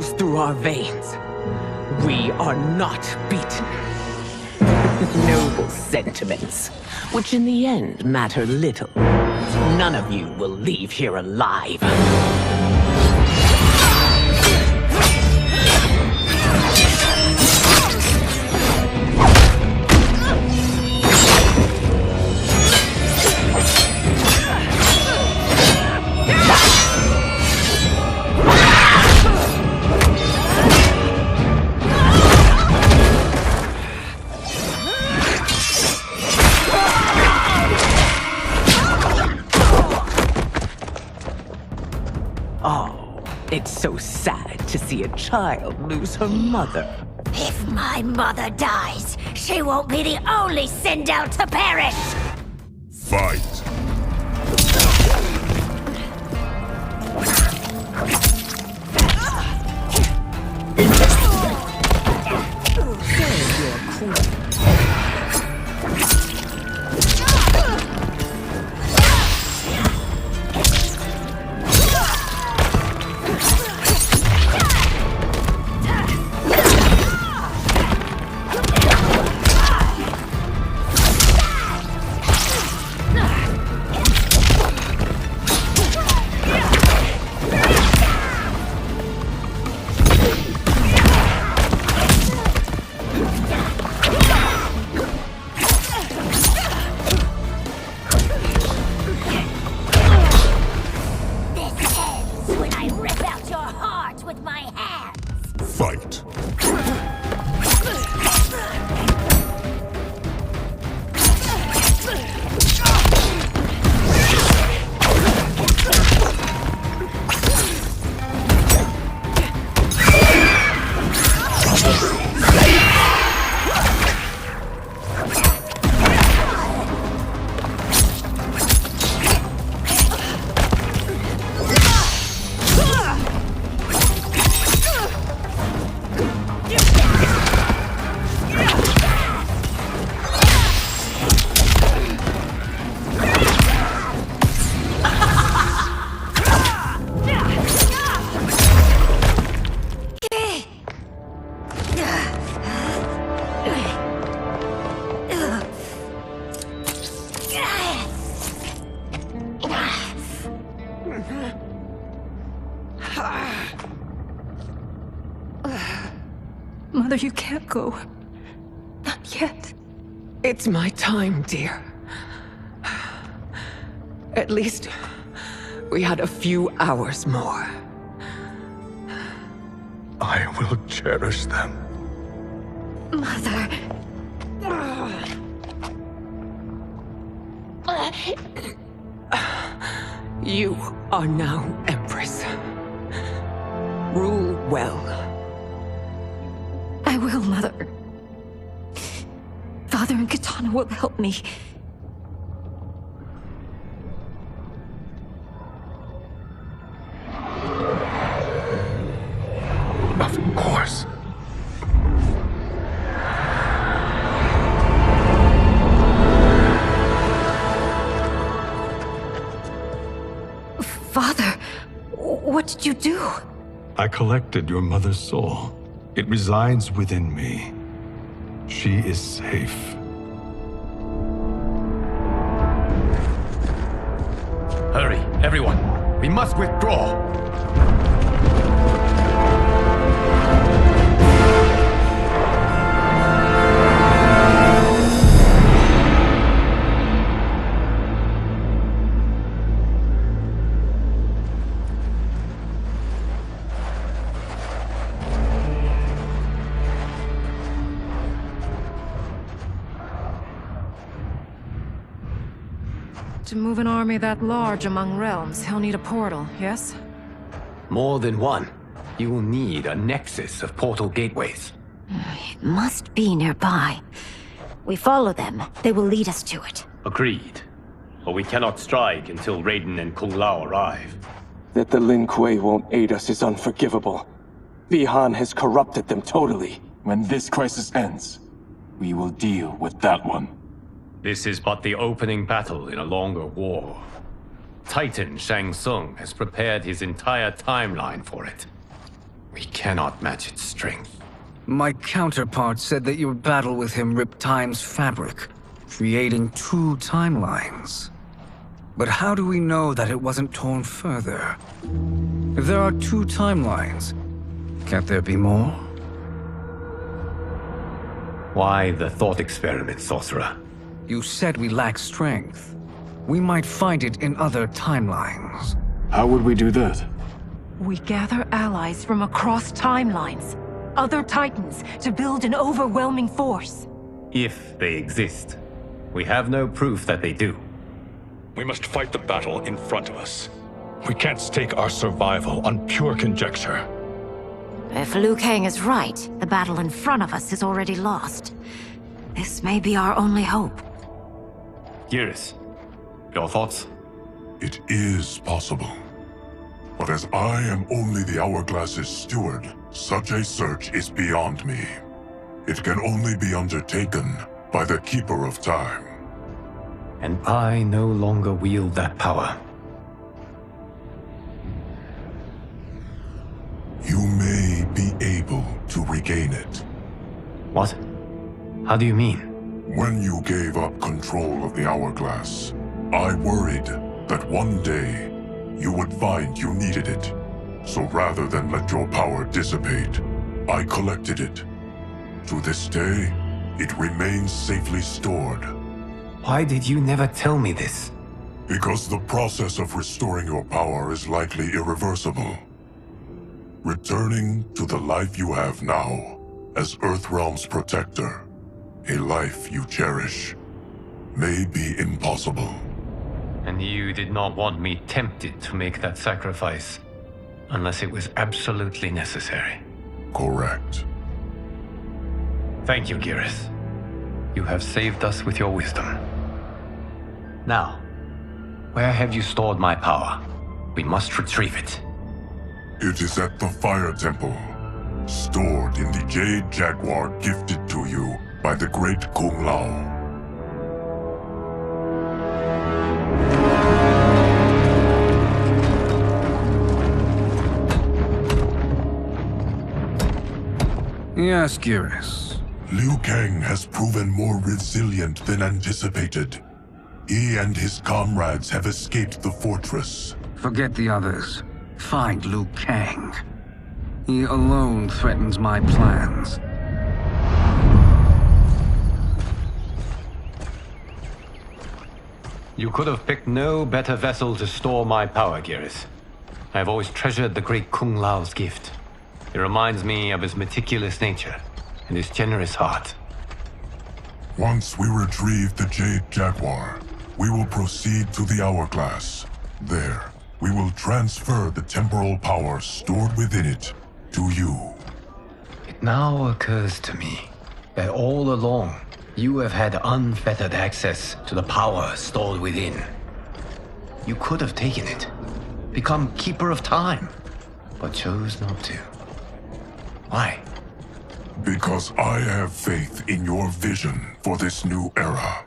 through our veins. We are not beaten. Noble sentiments, which in the end matter little. None of you will leave here alive. Oh, it's so sad to see a child lose her mother. If my mother dies, she won't be the only Sindel to perish! Fight! Fight! Mother, you can't go. Not yet. It's my time, dear. At least, we had a few hours more. I will cherish them. Mother... You are now Empress. Rule well. I will, Mother. Father and Katana will help me. Of course. Father, what did you do? I collected your mother's soul. It resides within me. She is safe. Hurry, everyone. We must withdraw. To move an army that large among realms, he'll need a portal, yes? More than one. You will need a nexus of portal gateways. It must be nearby. We follow them, they will lead us to it. Agreed. But we cannot strike until Raiden and Kung Lao arrive. That the Lin Kuei won't aid us is unforgivable. Bi-Han has corrupted them totally. When this crisis ends, we will deal with that one. This is but the opening battle in a longer war. Titan Shang Tsung has prepared his entire timeline for it. We cannot match its strength. My counterpart said that your battle with him ripped time's fabric, creating two timelines. But how do we know that it wasn't torn further? If there are two timelines, can't there be more? Why the thought experiment, sorcerer? You said we lack strength. We might find it in other timelines. How would we do that? We gather allies from across timelines, other titans, to build an overwhelming force. If they exist. We have no proof that they do. We must fight the battle in front of us. We can't stake our survival on pure conjecture. If Liu Kang is right, the battle in front of us is already lost. This may be our only hope. Geras, your thoughts? It is possible. But as I am only the Hourglass's steward, such a search is beyond me. It can only be undertaken by the Keeper of Time. And I no longer wield that power. You may be able to regain it. What? How do you mean? When you gave up control of the Hourglass, I worried that one day you would find you needed it. So rather than let your power dissipate, I collected it. To this day, it remains safely stored. Why did you never tell me this? Because the process of restoring your power is likely irreversible. Returning to the life you have now, as Earthrealm's protector, a life you cherish, may be impossible. And you did not want me tempted to make that sacrifice, unless it was absolutely necessary. Correct. Thank you, Geras. You have saved us with your wisdom. Now, where have you stored my power? We must retrieve it. It is at the Fire Temple, stored in the Jade Jaguar gifted to you by the great Kung Lao. Yes, Geras. Liu Kang has proven more resilient than anticipated. He and his comrades have escaped the fortress. Forget the others. Find Liu Kang. He alone threatens my plans. You could have picked no better vessel to store my power, Geras. I have always treasured the great Kung Lao's gift. It reminds me of his meticulous nature and his generous heart. Once we retrieve the Jade Jaguar, we will proceed to the Hourglass. There, we will transfer the temporal power stored within it to you. It now occurs to me that all along, you have had unfettered access to the power stored within. You could have taken it, become Keeper of Time, but chose not to. Why? Because I have faith in your vision for this new era.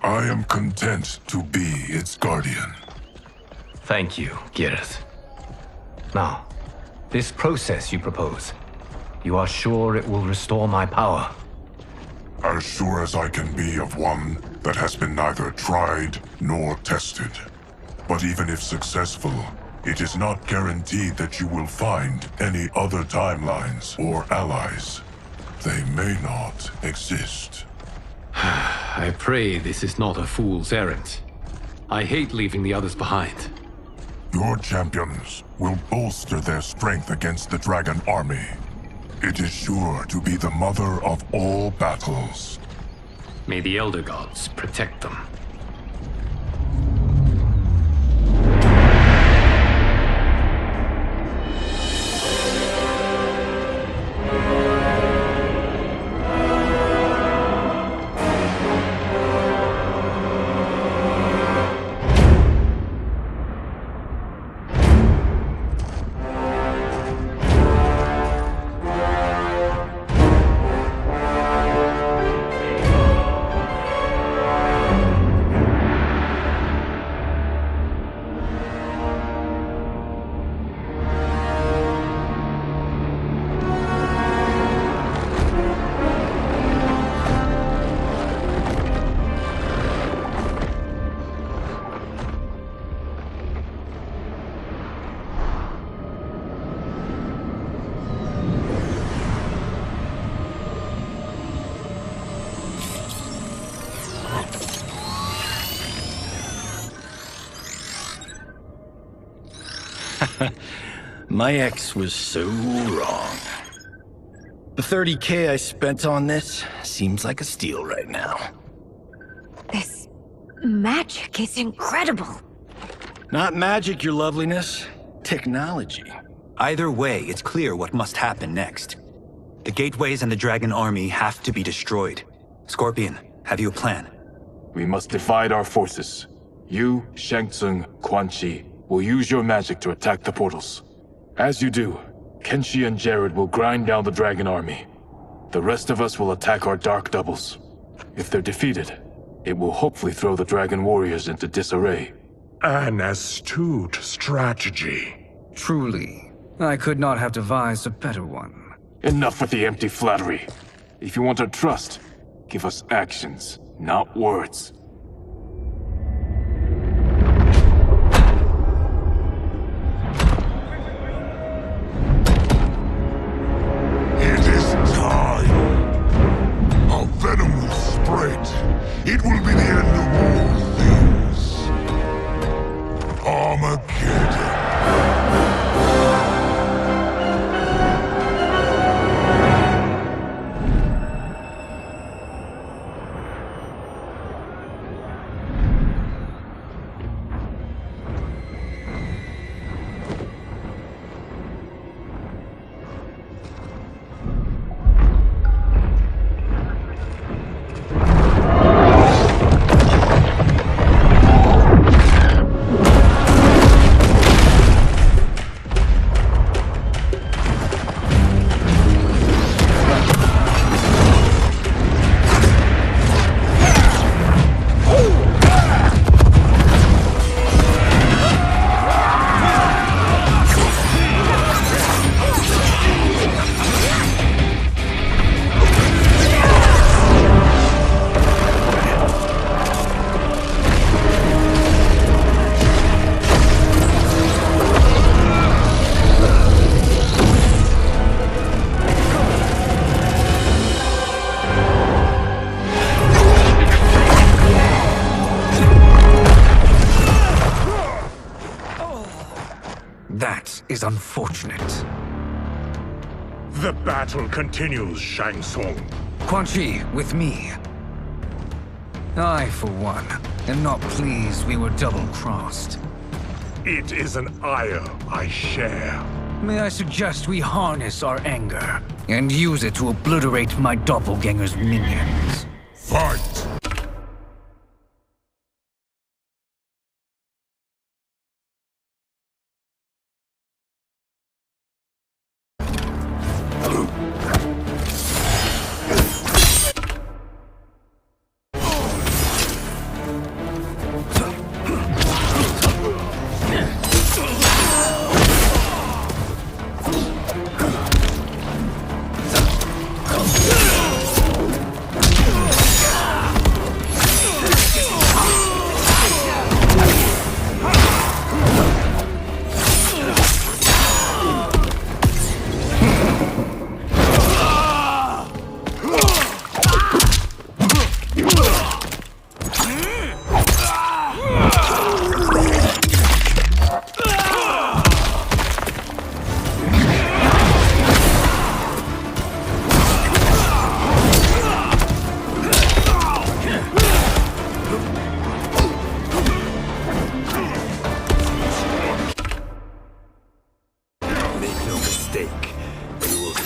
I am content to be its guardian. Thank you, Geras. Now, this process you propose, you are sure it will restore my power? As sure as I can be of one that has been neither tried nor tested. But even if successful, it is not guaranteed that you will find any other timelines or allies. They may not exist. I pray this is not a fool's errand. I hate leaving the others behind. Your champions will bolster their strength against the Dragon Army. It is sure to be the mother of all battles. May the Elder Gods protect them. My ex was so wrong. The 30K I spent on this seems like a steal right now. This magic is incredible. Not magic, your loveliness. Technology. Either way, it's clear what must happen next. The gateways and the dragon army have to be destroyed. Scorpion, have you a plan? We must divide our forces. You, Shang Tsung, Quan Chi will use your magic to attack the portals. As you do, Kenshi and Jared will grind down the dragon army. The rest of us will attack our dark doubles. If they're defeated, it will hopefully throw the dragon warriors into disarray. An astute strategy. Truly, I could not have devised a better one. Enough with the empty flattery. If you want our trust, give us actions, not words. It is time. Our venom will spread. It will be the end of all things. Armageddon. That is unfortunate. The battle continues, Shang Tsung. Quan Chi, with me. I, for one, am not pleased we were double-crossed. It is an ire I share. May I suggest we harness our anger and use it to obliterate my doppelganger's minions? Fight!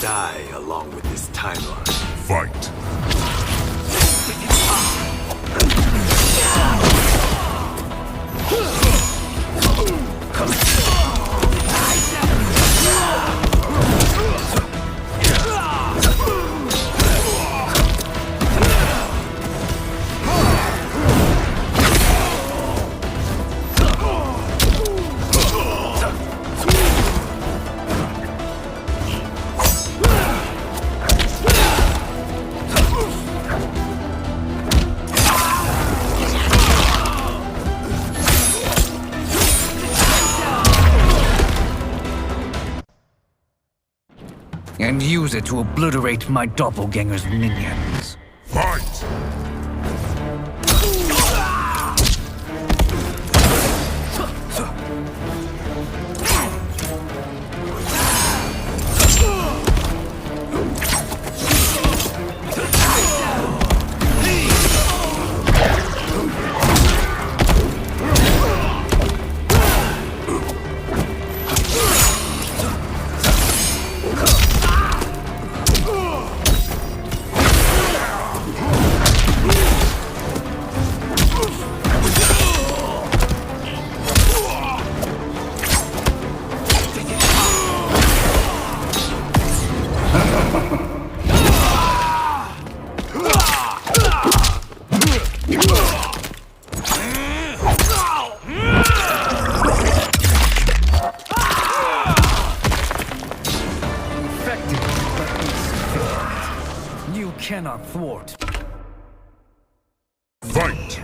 die along with this timeline. Fight. And use it to obliterate my doppelganger's minions. Fight! You cannot thwart. Fight!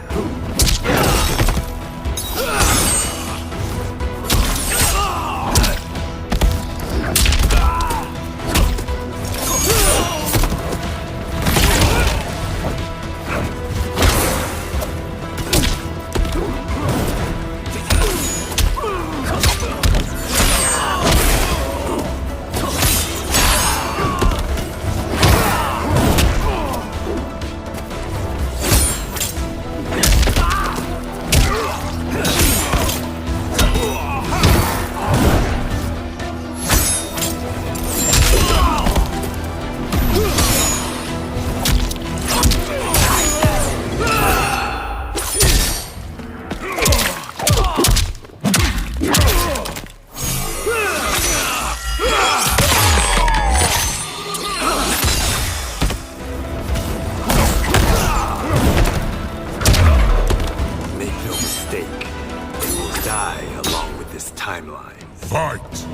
timeline. Fight!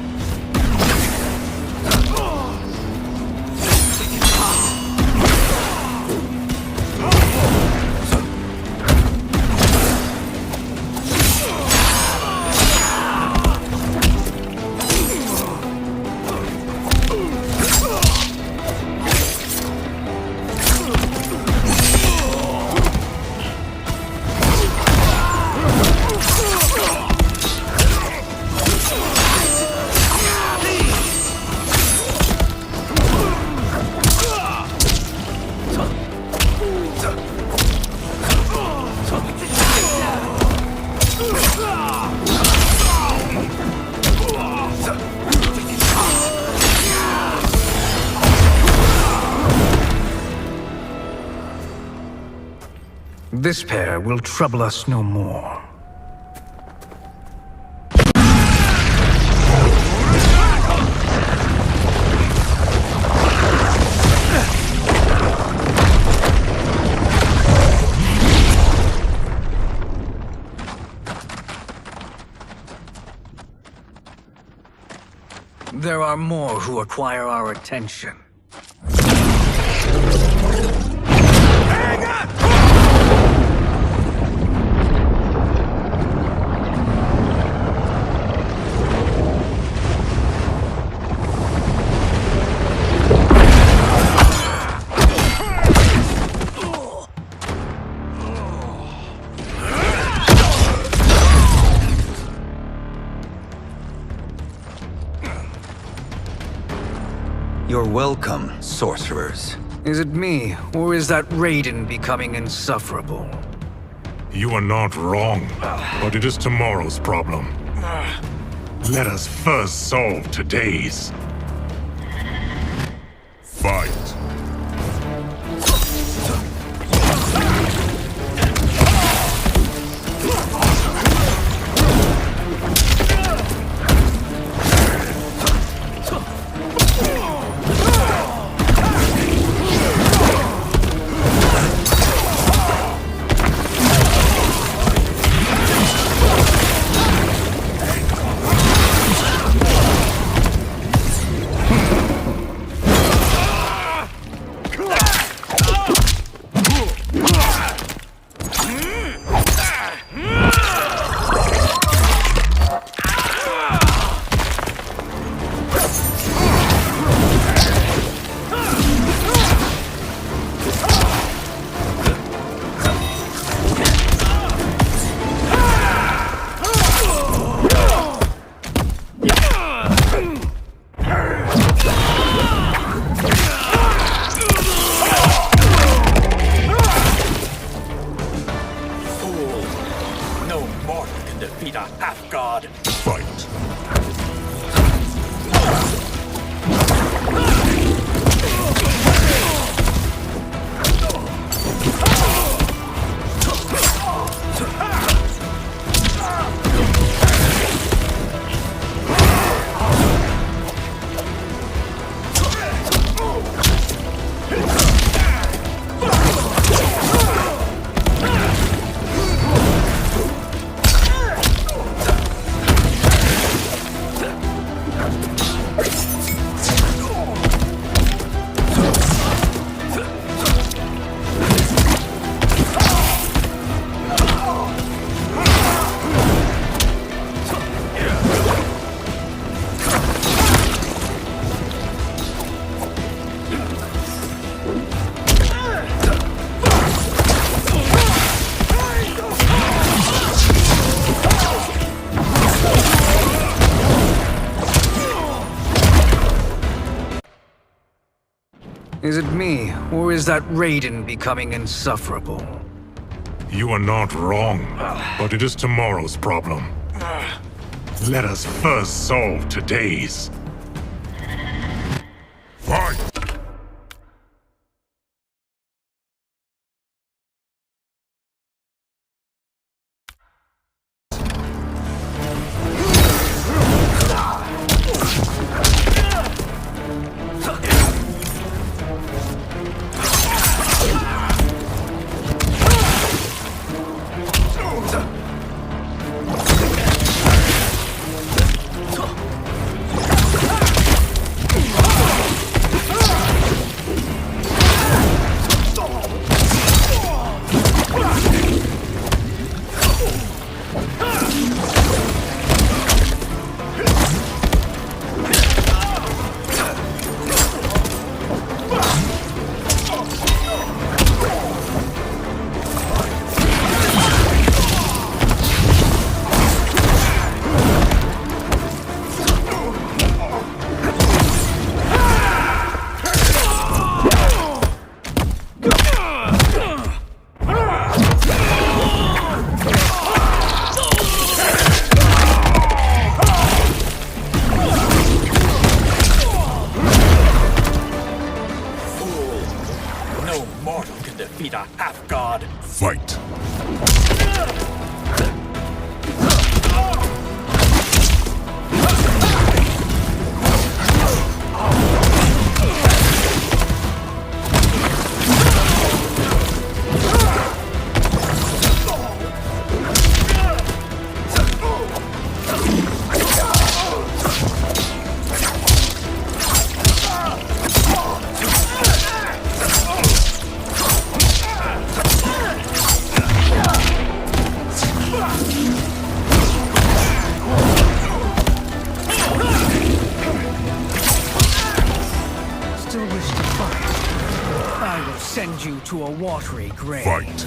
This pair will trouble us no more. There are more who acquire our attention. You're welcome, sorcerers. Is it me, or is that Raiden becoming insufferable? You are not wrong, but it is tomorrow's problem. Let us first solve today's. Fight. Is it me, or is that Raiden becoming insufferable? You are not wrong, but it is tomorrow's problem. Let us first solve today's. Fight! Fight! Send you to a watery grave. Fight!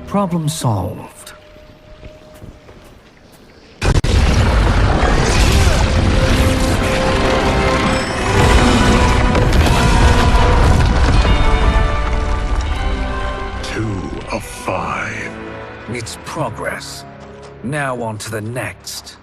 Problem solved. Two of 5. It's progress. Now on to the next.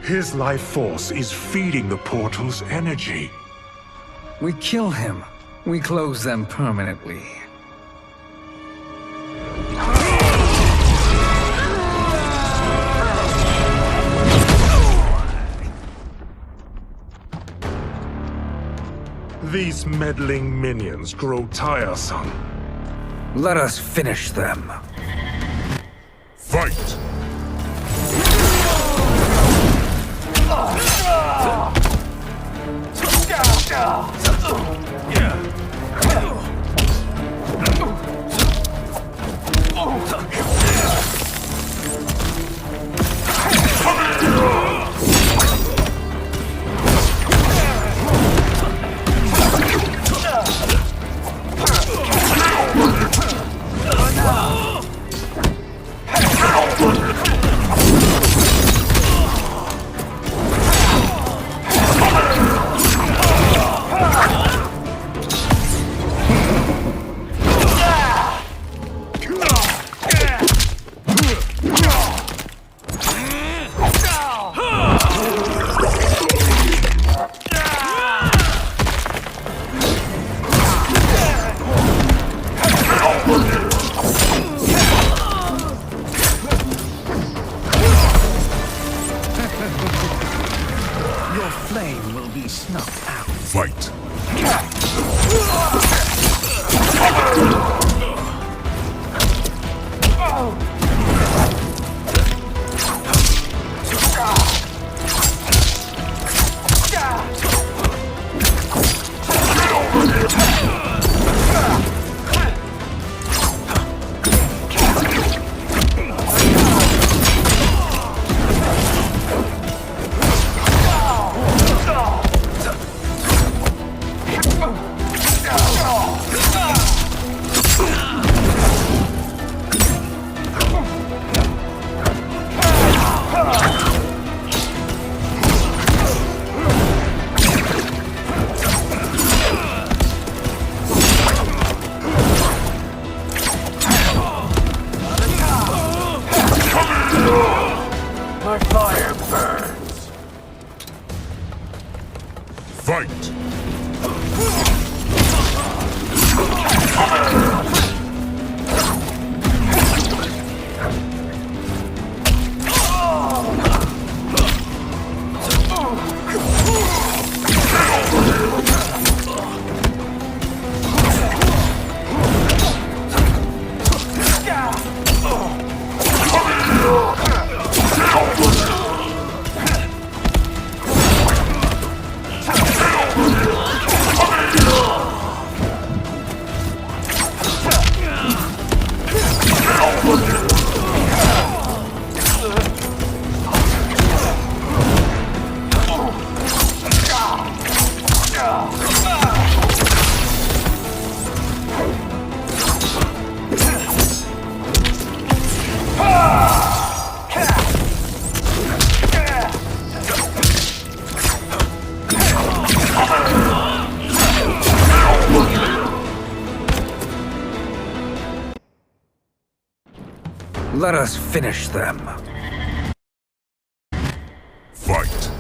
His life force is feeding the portal's energy. We kill him. We close them permanently. These meddling minions grow tiresome. Let us finish them. Fight! My fire burns. Fight! Let us finish them. Fight!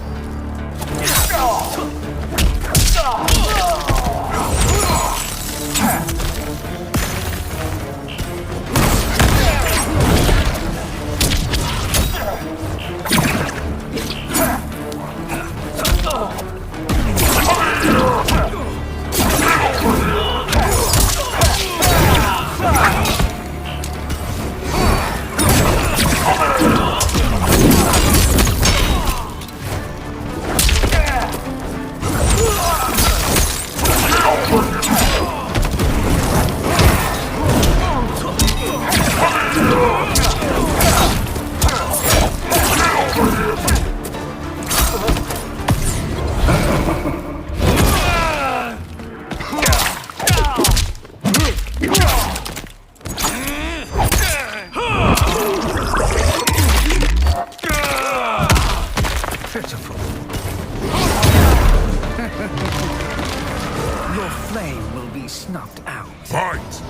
Pitiful. Your flame will be snuffed out. Fight!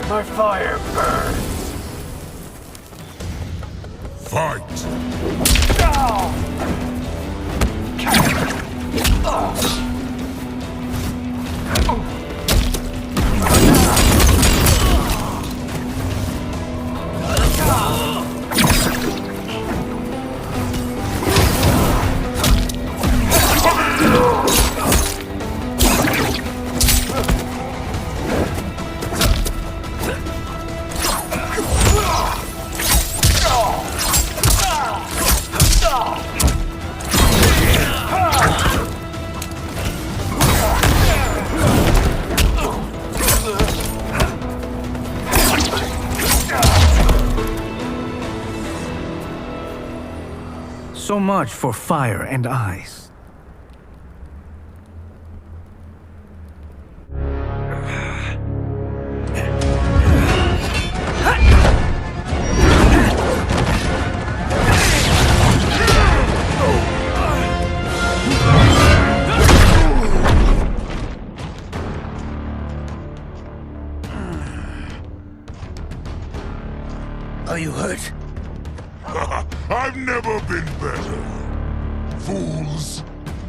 My fire burns. Fight! So much for fire and ice. Are you hurt? I've never been better. Fools!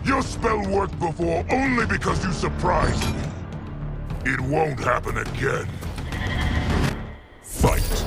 Your spell worked before only because you surprised me. It won't happen again. Fight!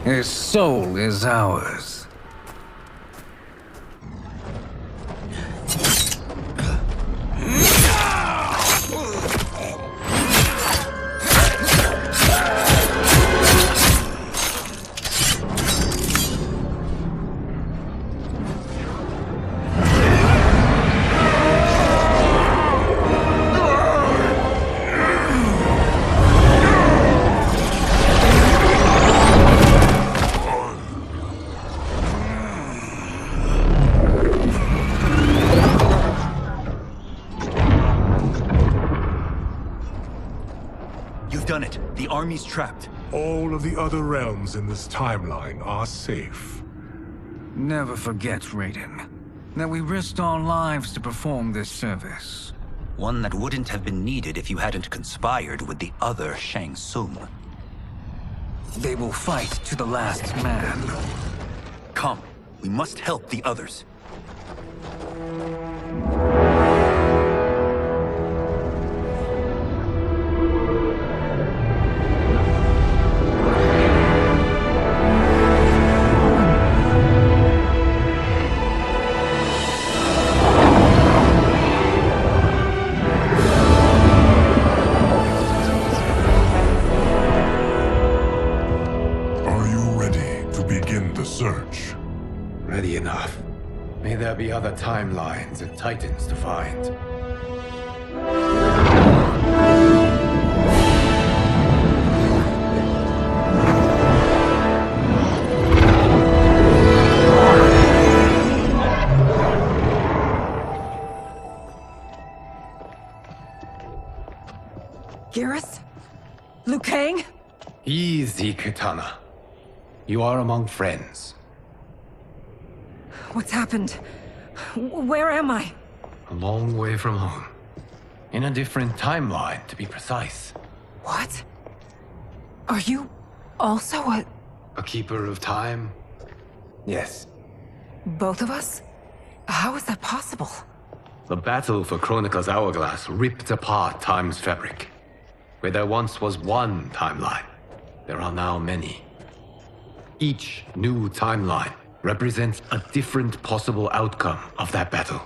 His soul is ours. Done it. The army's trapped. All of the other realms in this timeline are safe. Never forget, Raiden, that we risked our lives to perform this service. One that wouldn't have been needed if you hadn't conspired with the other Shang Tsung. They will fight to the last man. Come, we must help the others. Search. Ready enough. May there be other timelines and titans to find. Garrus? Liu Kang? Easy, Kitana. You are among friends. What's happened? Where am I? A long way from home. In a different timeline, to be precise. What? Are you also a keeper of time? Yes. Both of us? How is that possible? The battle for Chronica's Hourglass ripped apart time's fabric. Where there once was one timeline, there are now many. Each new timeline represents a different possible outcome of that battle.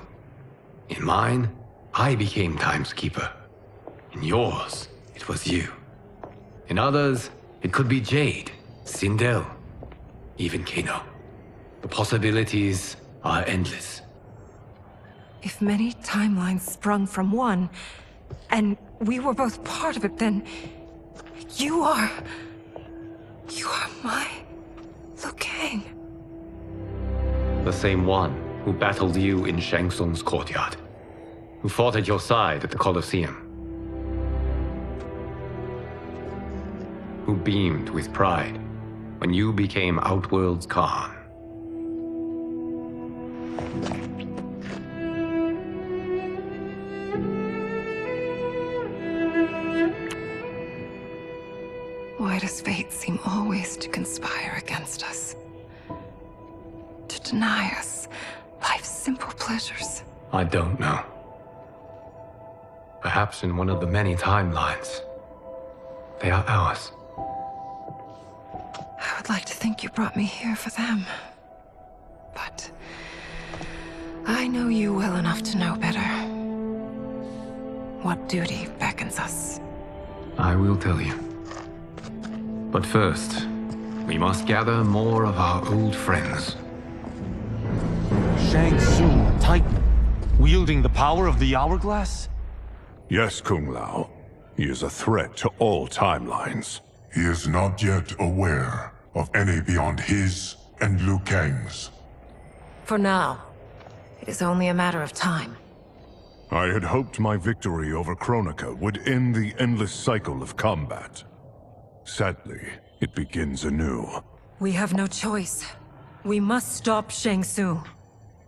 In mine, I became Time's Keeper. In yours, it was you. In others, it could be Jade, Sindel, even Kano. The possibilities are endless. If many timelines sprung from one, and we were both part of it, then you are my Liu Kang. The same one who battled you in Shang Tsung's courtyard, who fought at your side at the Colosseum, who beamed with pride when you became Outworld's Khan. Why does fate seem always to conspire against us? To deny us life's simple pleasures? I don't know. Perhaps in one of the many timelines, they are ours. I would like to think you brought me here for them. But I know you well enough to know better. What duty beckons us? I will tell you. But first, we must gather more of our old friends. Shang Tsung, Titan, wielding the power of the Hourglass? Yes, Kung Lao. He is a threat to all timelines. He is not yet aware of any beyond his and Liu Kang's. For now, it is only a matter of time. I had hoped my victory over Kronika would end the endless cycle of combat. Sadly, it begins anew. We have no choice. We must stop Shang Tsung.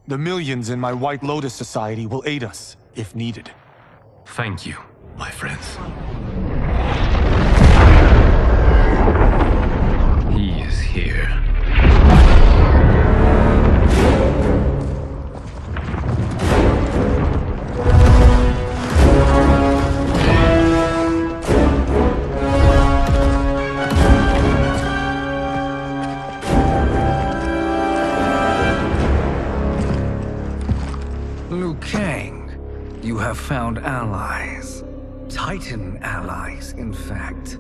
The millions in my White Lotus Society will aid us, if needed. Thank you, my friends. He is here. Liu Kang, you have found allies. Titan allies, in fact.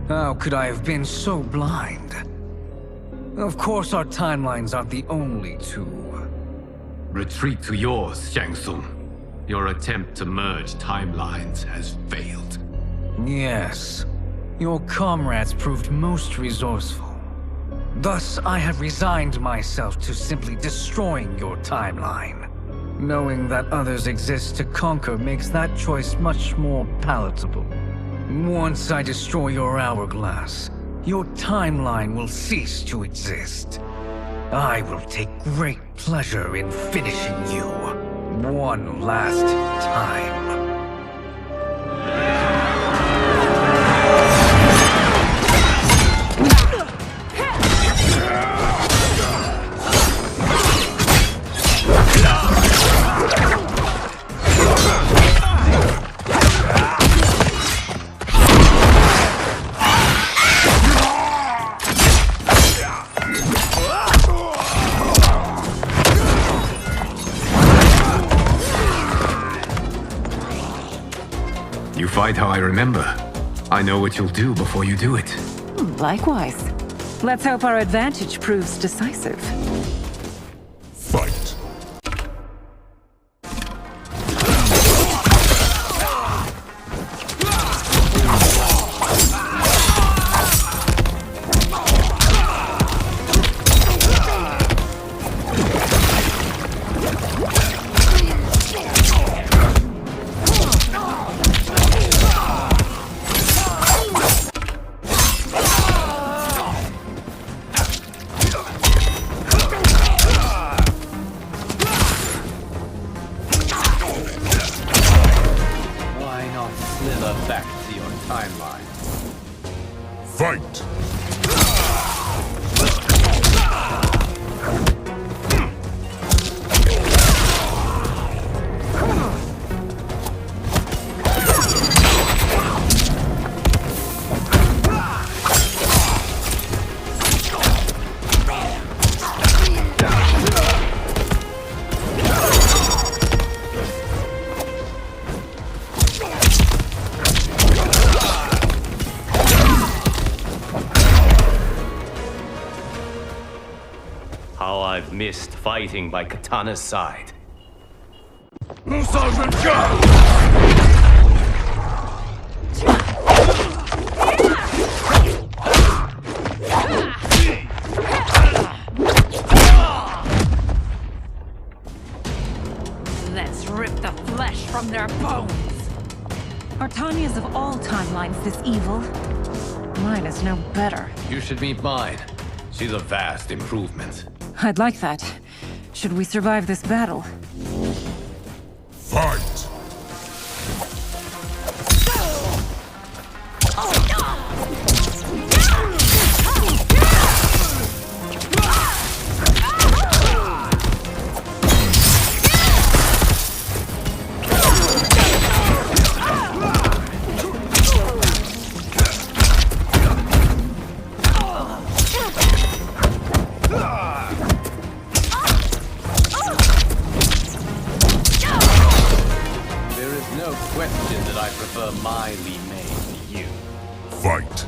How could I have been so blind? Of course our timelines aren't the only two. Retreat to yours, Shang Tsung. Your attempt to merge timelines has failed. Yes. Your comrades proved most resourceful. Thus, I have resigned myself to simply destroying your timeline. Knowing that others exist to conquer makes that choice much more palatable. Once I destroy your hourglass, your timeline will cease to exist. I will take great pleasure in finishing you one last time. Fight how I remember. I know what you'll do before you do it. Likewise. Let's hope our advantage proves decisive. Fight. Fight! How I've missed fighting by Katana's side. Let's rip the flesh from their bones. Are Tanya's of all timelines this evil? Mine is no better. You should meet mine. She's a vast improvement. I'd like that. Should we survive this battle? Fight! Fight!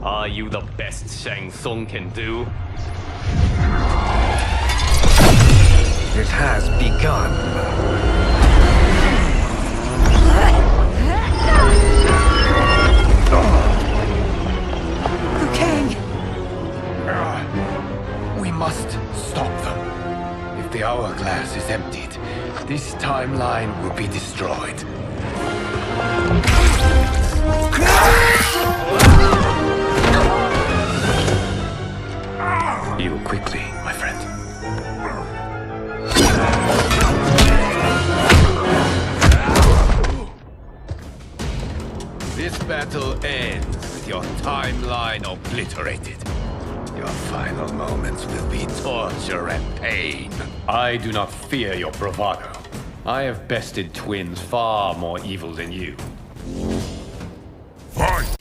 Are you the best Shang Tsung can do? It has begun. Liu Kang! We must stop them. If the hourglass is emptied, this timeline will be destroyed. Heal quickly, my friend. This battle ends with your timeline obliterated. Your final moments will be torture and pain. I do not fear your bravado. I have bested twins far more evil than you. Fight!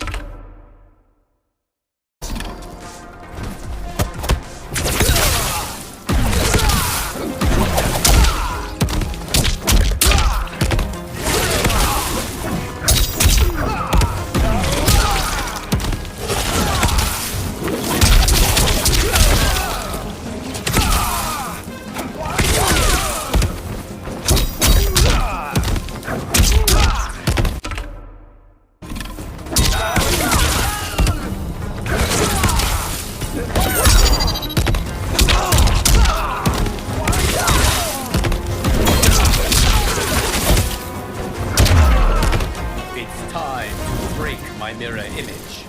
mirror image.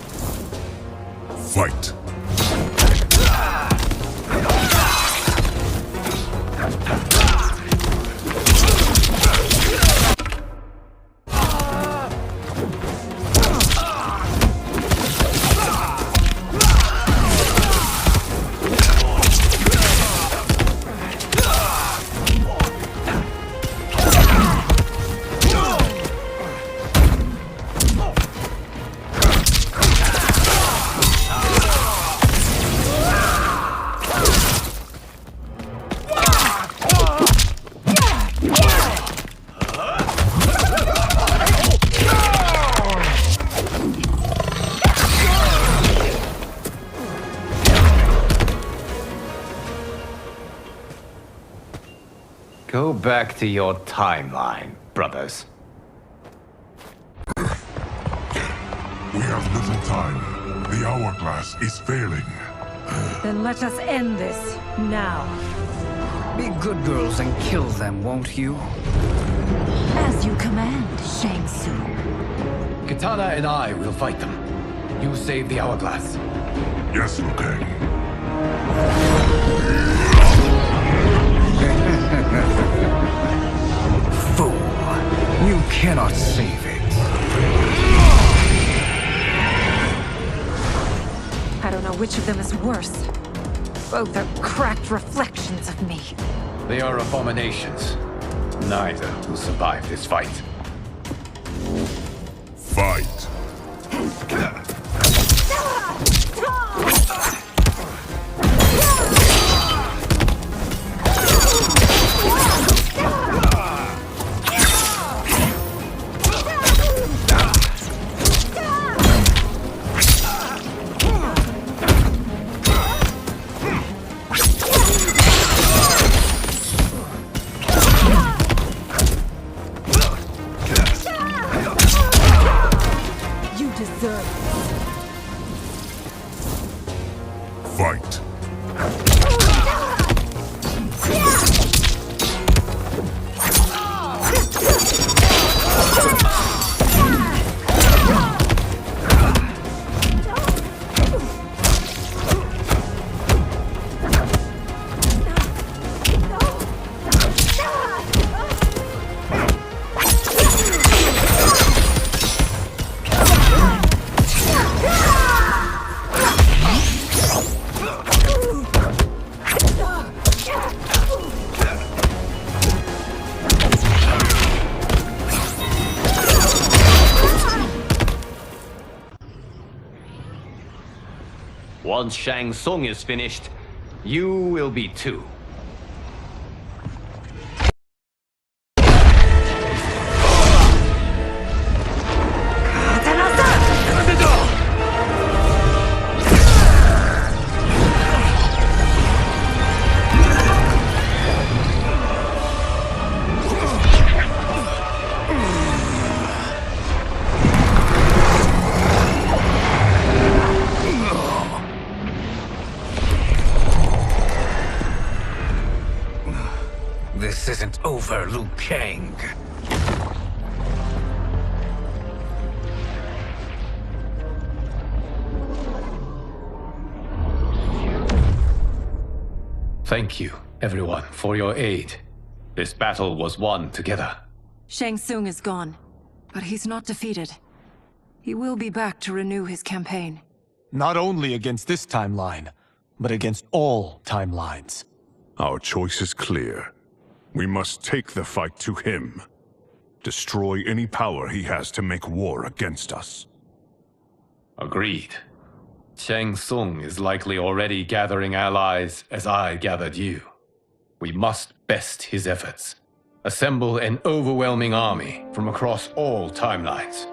Fight. Go back to your timeline, brothers. We have little time. The hourglass is failing. Then let us end this now. Be good girls and kill them, won't you? As you command, Shang Tsung. Katana and I will fight them. You save the hourglass. Yes, Liu Kang. Fool. You cannot save it. I don't know which of them is worse. Both are cracked reflections of me. They are abominations. Neither will survive this fight. Fight. You deserve it. Fight. Once Shang Tsung is finished, you will be too. This isn't over, Liu Kang. Thank you, everyone, for your aid. This battle was won together. Shang Tsung is gone, but he's not defeated. He will be back to renew his campaign. Not only against this timeline, but against all timelines. Our choice is clear. We must take the fight to him. Destroy any power he has to make war against us. Agreed. Shang Tsung is likely already gathering allies as I gathered you. We must best his efforts. Assemble an overwhelming army from across all timelines.